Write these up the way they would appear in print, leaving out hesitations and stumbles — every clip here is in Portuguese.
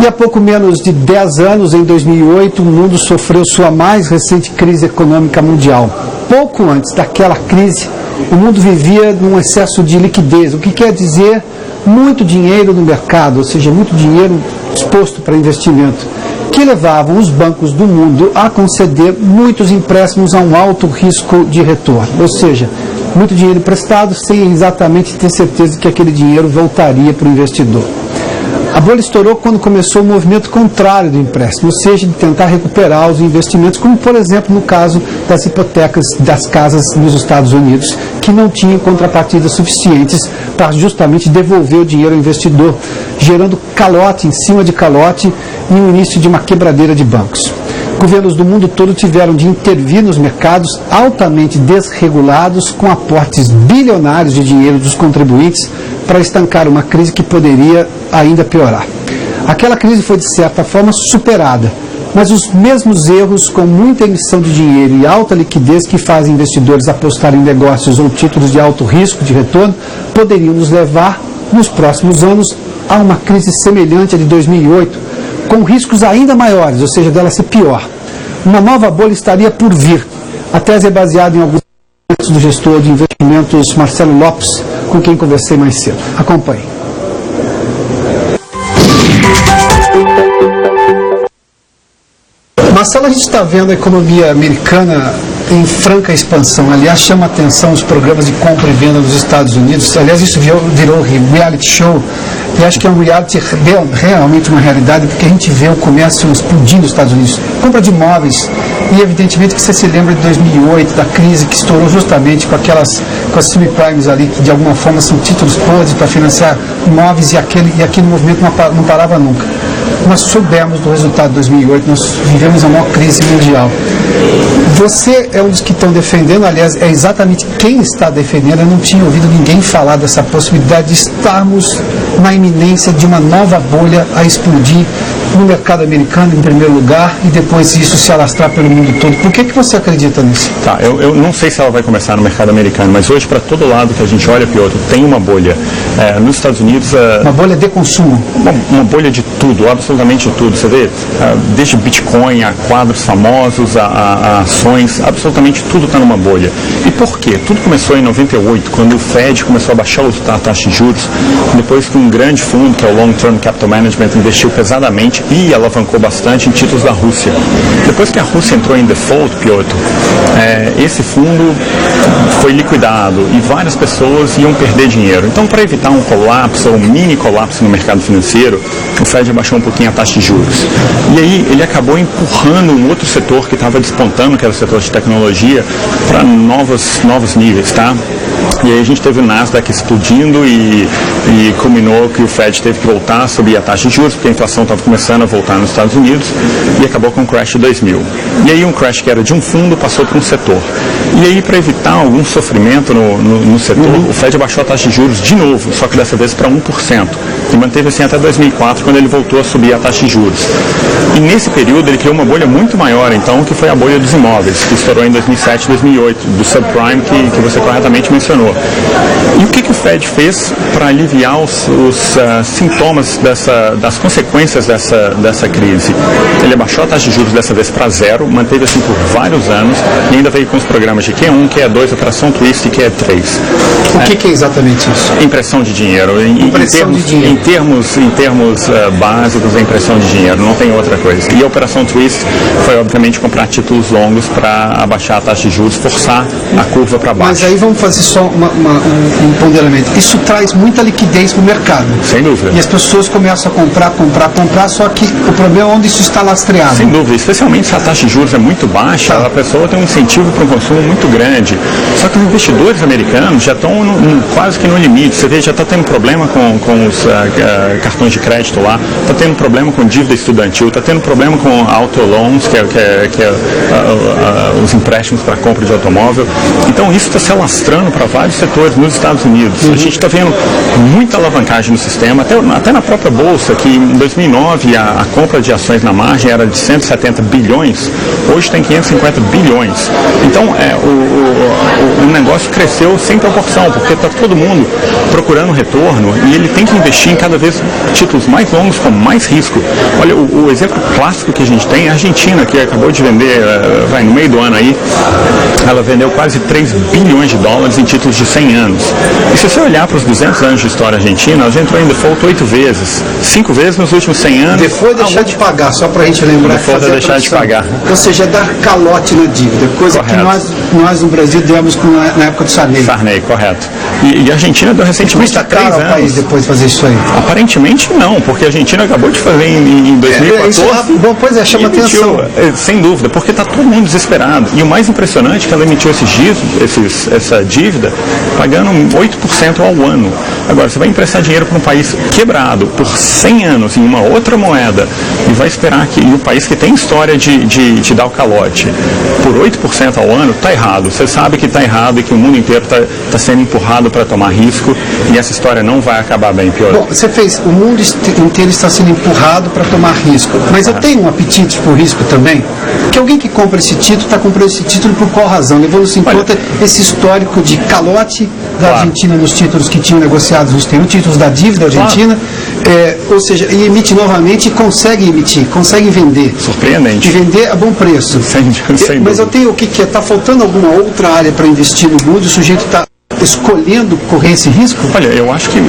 E há pouco menos de 10 anos, em 2008, o mundo sofreu sua mais recente crise econômica mundial. Pouco antes daquela crise, o mundo vivia num excesso de liquidez, o que quer dizer muito dinheiro no mercado, ou seja, muito dinheiro disposto para investimento, que levavam os bancos do mundo a conceder muitos empréstimos a um alto risco de retorno, ou seja, muito dinheiro emprestado sem exatamente ter certeza que aquele dinheiro voltaria para o investidor. A bolha estourou quando começou o movimento contrário do empréstimo, ou seja, de tentar recuperar os investimentos, como por exemplo no caso das hipotecas das casas nos Estados Unidos, que não tinham contrapartidas suficientes para justamente devolver o dinheiro ao investidor, gerando calote em cima de calote e o início de uma quebradeira de bancos. Governos do mundo todo tiveram de intervir nos mercados altamente desregulados, com aportes bilionários de dinheiro dos contribuintes, para estancar uma crise que poderia ainda piorar. Aquela crise foi, de certa forma, superada, mas os mesmos erros, com muita emissão de dinheiro e alta liquidez que fazem investidores apostarem em negócios ou títulos de alto risco de retorno, poderiam nos levar, nos próximos anos, a uma crise semelhante à de 2008, com riscos ainda maiores, ou seja, dela ser pior. Uma nova bolha estaria por vir. A tese é baseada em alguns do gestor de investimentos Marcelo Lopes, com quem conversei mais cedo. Acompanhe. Marcelo, a gente está vendo a economia americana em franca expansão. Aliás, chama a atenção os programas de compra e venda nos Estados Unidos. Aliás, isso virou reality show. E acho que é um reality realmente uma realidade, porque a gente vê o comércio explodindo nos Estados Unidos. Compra de imóveis. E evidentemente que você se lembra de 2008, da crise que estourou justamente com as subprimes ali, que de alguma forma são títulos podres para financiar imóveis, e aquele movimento não parava nunca. Nós soubemos do resultado de 2008, nós vivemos a maior crise mundial. Você é um dos que estão defendendo, aliás, é exatamente quem está defendendo. Eu não tinha ouvido ninguém falar dessa possibilidade de estarmos na iminência de uma nova bolha a explodir no mercado americano, em primeiro lugar, e depois isso se alastrar pelo mundo todo. Por que você acredita nisso? Tá, eu não sei se ela vai começar no mercado americano, mas hoje, para todo lado que a gente olha, Piotr, tem uma bolha. Nos Estados Unidos... Uma bolha de consumo. Uma bolha de tudo, absolutamente tudo. Você vê, desde Bitcoin, a quadros famosos, a ações, absolutamente tudo está numa bolha. E por quê? Tudo começou em 98, quando o Fed começou a baixar a taxa de juros, depois que um grande fundo, que é o Long Term Capital Management, investiu pesadamente e alavancou bastante em títulos da Rússia. Depois que a Rússia entrou em default, Piotr, esse fundo foi liquidado e várias pessoas iam perder dinheiro. Então, para evitar um colapso ou um mini colapso no mercado financeiro, o Fed abaixou um pouquinho a taxa de juros. E aí ele acabou empurrando um outro setor que estava despontando, que era o setor de tecnologia, para novos níveis, tá? E aí a gente teve o Nasdaq explodindo e culminou que o Fed teve que voltar a subir a taxa de juros, porque a inflação estava começando a voltar nos Estados Unidos, e acabou com o crash de 2000. E aí um crash que era de um fundo passou para um setor. E aí, para evitar algum sofrimento no setor, o Fed abaixou a taxa de juros de novo, só que dessa vez para 1%, e manteve assim até 2004, quando ele voltou a subir a taxa de juros. E nesse período ele criou uma bolha muito maior, então, que foi a bolha dos imóveis, que estourou em 2007 e 2008, do subprime que você corretamente mencionou. E o que o Fed fez para aliviar os sintomas das consequências dessa crise? Ele abaixou a taxa de juros dessa vez para zero, manteve assim por vários anos, e ainda veio com os programas de Q1, Q2, Operação Twist e Q3. O que é exatamente isso? Impressão de dinheiro. Em termos básicos, a impressão de dinheiro, não tem outra coisa. E a Operação Twist foi, obviamente, comprar títulos longos para abaixar a taxa de juros, forçar a curva para baixo. Mas aí vamos fazer só um ponderamento. Isso traz muita liquidez para o mercado. Sem dúvida. E as pessoas começam a comprar, só que o problema é onde isso está lastreado. Sem dúvida, especialmente se a taxa de juros é muito baixa, a pessoa tem um incentivo para um consumo muito grande. Só que os investidores americanos já estão quase que no limite. Você vê, já está tendo problema com os cartões de crédito lá, está tendo problema com dívida estudantil, está tendo problema com auto loans, que é os empréstimos para compra de automóvel. Então isso está se alastrando para vários setores nos Estados Unidos. A gente está vendo muita alavancagem no sistema, até na própria Bolsa, que em 2009 a compra de ações na margem era de 170 bilhões, hoje está em 550 bilhões. Então, o negócio cresceu sem proporção, porque está todo mundo procurando retorno e ele tem que investir em cada vez títulos mais longos com mais risco. Olha, o exemplo clássico que a gente tem é a Argentina, que acabou de vender, no meio do ano aí, ela vendeu quase 3 bilhões de dólares em títulos de 100 anos. E se você olhar para os 200 anos de história argentina, ela já entrou em default 8 vezes. 5 vezes nos últimos 100 anos. Depois deixar de pagar, só para a gente lembrar. Depois de deixar de pagar. Ou seja, dar calote na dívida, coisa correto. Que nós no Brasil demos na época do Sarney. Sarney, correto. E a Argentina deu recentemente há 3 anos. País depois de fazer isso aí? Aparentemente não, porque a Argentina acabou de fazer em 2014. Bom, pois é, chama atenção. Sem dúvida, porque está todo mundo desesperado. E o mais impressionante é que ela emitiu essa dívida pagando 8% ao ano. Agora, você vai emprestar dinheiro para um país quebrado por 100 anos em uma outra moeda e vai esperar que um país que tem história de dar o calote por 8% ao ano, está errado. Você sabe que está errado e que o mundo inteiro está sendo empurrado para tomar risco e essa história não vai acabar bem, pior. Bom, você fez, o mundo inteiro está sendo empurrado para tomar risco, mas eu tenho um apetite por risco também, que alguém que compra esse título está comprando esse título por qual razão? Levando-se em conta esse histórico de calote da Argentina nos títulos que tinham negociados nos títulos da dívida argentina, ou seja, e emite novamente e consegue vender. Surpreendente. E vender a bom preço. Sem mas eu tenho o que está faltando alguma outra área para investir no mundo, o sujeito está escolhendo correr esse risco? Olha, eu acho que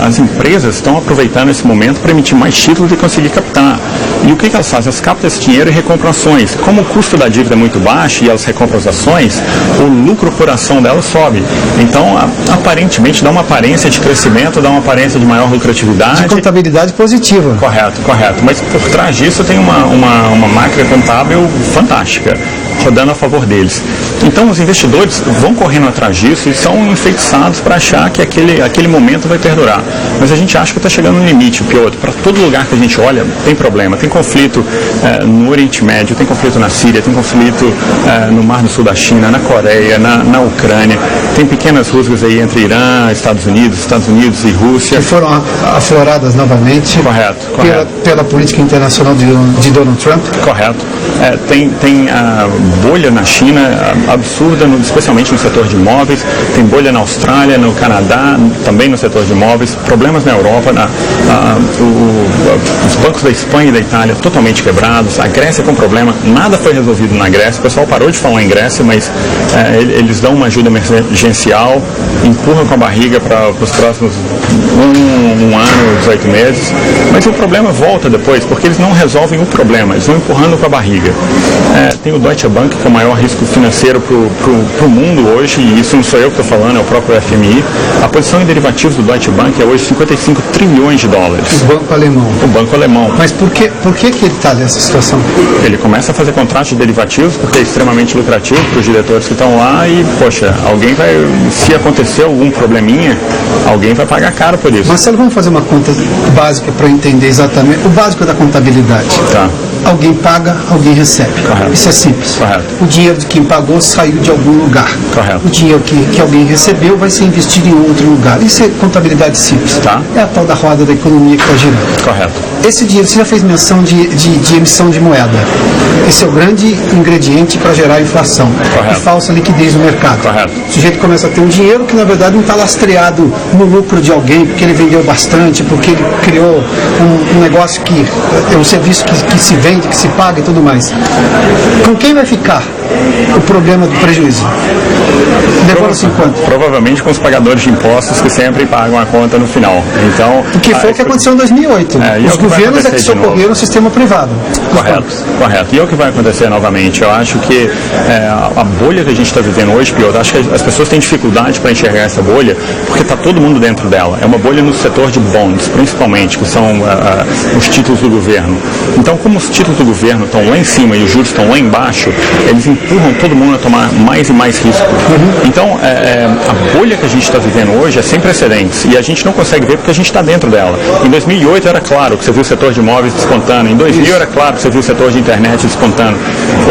as empresas estão aproveitando esse momento para emitir mais títulos e conseguir captar. E o que elas fazem? Elas captam esse dinheiro e recompram ações. Como o custo da dívida é muito baixo e elas recompram as ações, o lucro por ação delas sobe. Então, aparentemente, dá uma aparência de crescimento, dá uma aparência de maior lucratividade. De contabilidade positiva. Correto. Mas por trás disso tem uma máquina contábil fantástica, rodando a favor deles. Então, os investidores vão correndo atrás disso e são enfeitiçados para achar que aquele momento vai perdurar. Mas a gente acha que está chegando no limite, Piotr. Para todo lugar que a gente olha, tem problema. Tem conflito no Oriente Médio, tem conflito na Síria, tem conflito no Mar do Sul da China, na Coreia, na Ucrânia. Tem pequenas rusgas aí entre Irã, Estados Unidos e Rússia. Que foram afloradas novamente. Correto. Pela política internacional de Donald Trump. Correto. Tem a bolha na China absurda, especialmente no setor de imóveis. Tem bolha na Austrália, no Canadá, também no setor de imóveis. Problemas na Europa, os bancos da Espanha e da Itália totalmente quebrados. A Grécia com problema, nada foi resolvido na Grécia. O pessoal parou de falar em Grécia, mas eles dão uma ajuda emergencial, empurram com a barriga para os próximos um ano, 18 meses. Mas o problema volta depois, porque eles não resolvem o problema, eles vão empurrando com a barriga. Tem o Deutsche Bank, que é o maior risco financeiro para o mundo hoje, e isso não sou eu que estou falando, é o próprio FMI. A posição em derivativos do Deutsche Bank é hoje 55 trilhões de dólares. O banco alemão. Mas por que ele está nessa situação? Ele começa a fazer contratos de derivativos porque é extremamente lucrativo para os diretores que estão lá e, poxa, se acontecer algum probleminha, alguém vai pagar caro por isso. Marcelo, vamos fazer uma conta básica para entender exatamente o básico da contabilidade. Tá. Alguém paga, alguém recebe. Correto. Isso é simples. Correto. O dinheiro de quem pagou saiu de algum lugar. Correto. O dinheiro que alguém recebeu vai ser investido em outro lugar. Isso é contabilidade simples. Tá. É a tal da roda da economia que está girando. Correto. Esse dinheiro, você já fez menção de emissão de moeda. Esse é o grande ingrediente para gerar inflação. Correto. E falsa liquidez no mercado. Correto. O sujeito começa a ter um dinheiro que, na verdade, não está lastreado no lucro de alguém, porque ele vendeu bastante, porque ele criou um negócio que é um serviço que se vende, que se paga e tudo mais. Com quem vai ficar o problema do prejuízo? Demora-se enquanto? Provavelmente com os pagadores de impostos que sempre pagam a conta no final. Então, o que foi o que aconteceu em 2008. Os governos é que socorreram o sistema privado. Correto. E é o que vai acontecer novamente. Eu acho que a bolha que a gente está vivendo hoje, Piotr, acho que as pessoas têm dificuldade para enxergar essa bolha, porque está todo mundo dentro dela. É uma bolha no setor de bonds, principalmente, que são os títulos do governo. Então, como os títulos do governo estão lá em cima e os juros estão lá embaixo, eles empurram todo mundo a tomar mais e mais risco. Então, a bolha que a gente está vivendo hoje é sem precedentes e a gente não consegue ver porque a gente está dentro dela. Em 2008 era claro que você viu o setor de imóveis descontando, em 2000 era claro que você viu o setor de internet descontando.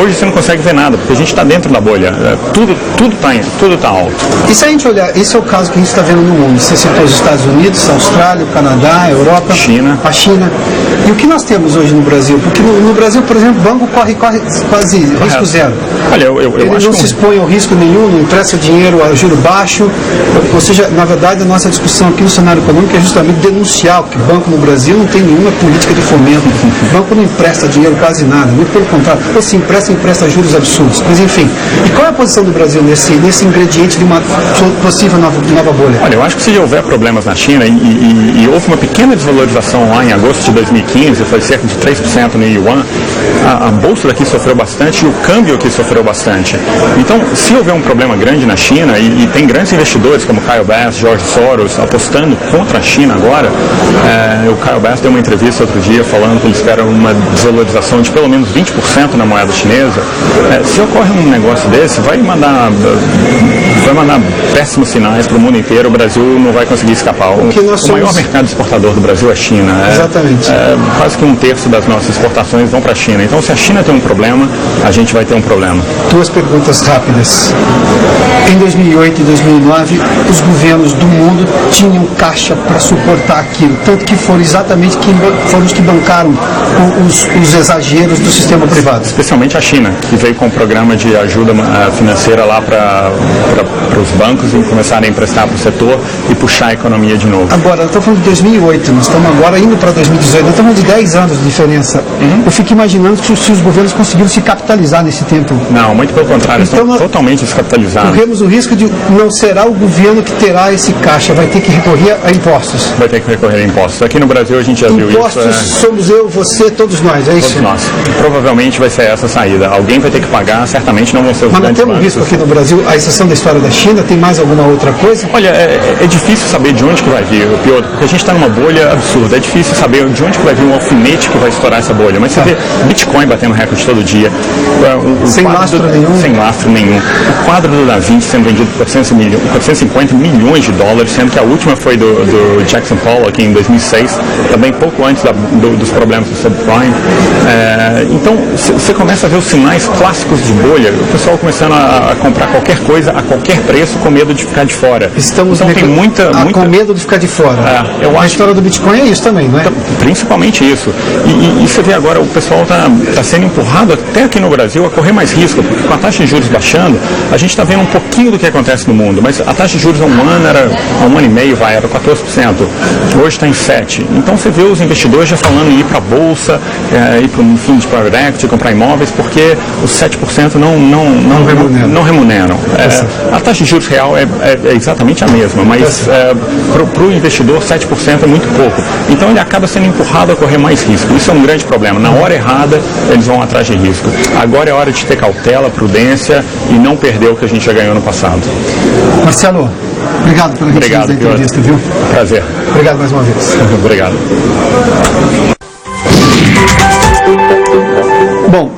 Hoje você não consegue ver nada porque a gente está dentro da bolha. Tudo tá alto. E se a gente olhar, esse é o caso que a gente está vendo no mundo. Você citou os Estados Unidos, a Austrália, o Canadá, a Europa, a China. E o que nós temos hoje no Brasil? Porque no Brasil, por exemplo, o banco corre quase risco zero. Olha, eu acho não se expõe ao risco nenhum, não empresta dinheiro a juro baixo. Ou seja, na verdade, a nossa discussão aqui no cenário econômico é justamente denunciar que o banco no Brasil não tem nenhuma política de fomento. O banco não empresta dinheiro quase nada, muito pelo contrário. Ou se empresta juros absurdos. Mas enfim, e qual é a posição do Brasil nesse ingrediente de uma possível nova bolha? Olha, eu acho que se houver problemas na China e houve uma pequena desvalorização lá em agosto de 2015, foi cerca de 3% no yuan, a bolsa daqui sofreu bastante e o câmbio aqui sofreu bastante. Então, se houver um problema grande na China e tem grandes investidores como Kyle Bass, George Soros apostando contra a China agora, o Kyle Bass deu uma entrevista outro dia falando que eles esperam uma desvalorização de pelo menos 20% na moeda chinesa. Se ocorre um negócio desse, vai mandar péssimos sinais para o mundo inteiro. O Brasil não vai conseguir escapar. O maior mercado exportador do Brasil é a China. Exatamente. Quase que 1/3 das nossas exportações vão para a China. Então, se a China tem um problema, a gente vai ter um problema. Duas perguntas rápidas. Em 2008 e 2009, os governos do mundo tinham caixa para suportar aquilo, tanto que foram exatamente foram os que bancaram os exageros do sistema privado. Especialmente a China, que veio com um programa de ajuda financeira lá para os bancos e começarem a emprestar para o setor e puxar a economia de novo. Agora, eu estou falando de 2008, nós estamos agora indo para 2018, nós estamos de 10 anos de diferença. Eu fico imaginando se os governos conseguiram se capitalizar nesse tempo. Não, muito pelo contrário, então, estão totalmente descapitalizados. Corremos o risco de não será o governo que terá esse caixa, vai ter que recorrer a impostos. Vai ter que recorrer a impostos. Aqui no Brasil a gente já viu isso. Impostos somos eu, você, todos nós, é isso? Todos nós. Provavelmente vai ser essa a saída. Alguém vai ter que pagar, certamente não vão ser os grandes bancos. Mas não temos risco aqui no Brasil, a exceção da história da China, tem mais alguma outra coisa? Olha, é difícil saber de onde que vai vir, Piotr, porque a gente está numa bolha absurda. É difícil saber de onde que vai vir um alfinete que vai estourar essa bolha. Mas você vê Bitcoin batendo recorde todo dia. Sem lastro nenhum. Sem lastro nenhum. O quadro do Da Vinci sendo vendido por 450 milhões de dólares, sendo que a última foi do Jackson Pollock em 2006, também pouco antes dos problemas do subprime. Então, você começa a ver os sinais clássicos de bolha, o pessoal começando a comprar qualquer coisa a qualquer preço com medo de ficar de fora. Então tem muita... com medo de ficar de fora. A história do Bitcoin é isso também, não é? Principalmente isso. E você vê agora, o pessoal está sendo empurrado até aqui no Brasil a correr mais risco, porque com a taxa de juros baixando, a gente está vendo um pouquinho do que acontece no mundo, mas a taxa de juros há um ano e meio era 14%. Hoje está em 7%. Então você vê os investidores já falando em ir para a bolsa, ir para um fundo de private equity, comprar imóveis, porque os 7% não remuneram. A taxa de juros real é exatamente a mesma, mas para o investidor 7% é muito pouco. Então ele acaba sendo empurrado a correr mais risco. Isso é um grande problema. Na hora errada, eles vão atrás de risco. Agora é hora de ter cautela, prudência e não perder o que a gente já ganhou no passado. Marcelo, obrigado pela gentileza da entrevista, viu? Prazer. Obrigado mais uma vez. Obrigado. Bom,